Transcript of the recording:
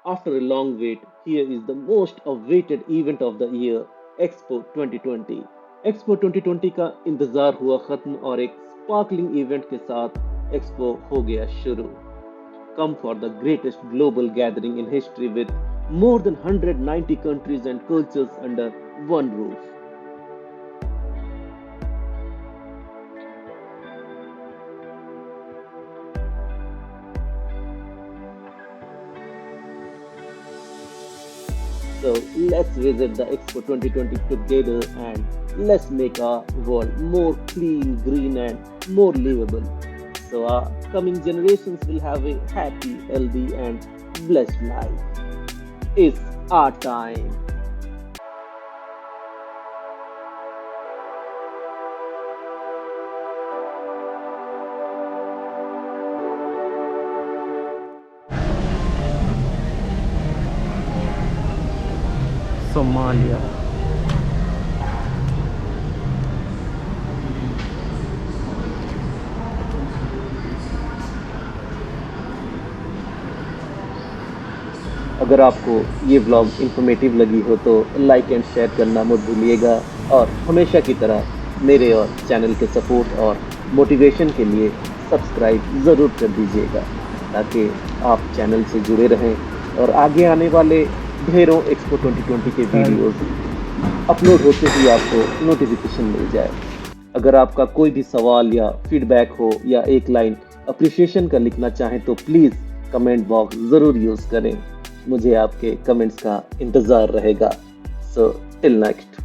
After a long wait, here is the most awaited event of the year, Expo 2020। Expo 2020 का इंतजार हुआ खत्म और एक स्पार्कलिंग इवेंट के साथ एक्सपो हो गया शुरू। Come for the greatest global gathering in history with more than 190 countries and cultures under one roof. So let's visit the Expo 2020 together and let's make our world more clean, green, and more livable. So our coming generations will have a happy, healthy, and blessed life. It's our time. Somalia। अगर आपको ये vlog informative लगी हो तो like and share करना मत भूलिएगा और हमेशा की तरह मेरे और चैनल के सपोर्ट और मोटिवेशन के लिए सब्सक्राइब ज़रूर कर दीजिएगा ताकि आप चैनल से जुड़े रहें और आगे आने वाले ढेरों एक्सपो 2020 के वीडियोस अपलोड होते ही आपको नोटिफिकेशन मिल जाए। अगर आपका कोई भी सवाल या फीडबैक हो या एक लाइन अप्रिशिएशन का लिखना चाहें तो प्लीज़ कमेंट बॉक्स ज़रूर यूज़ करें। मुझे आपके कमेंट्स का इंतज़ार रहेगा। So till next.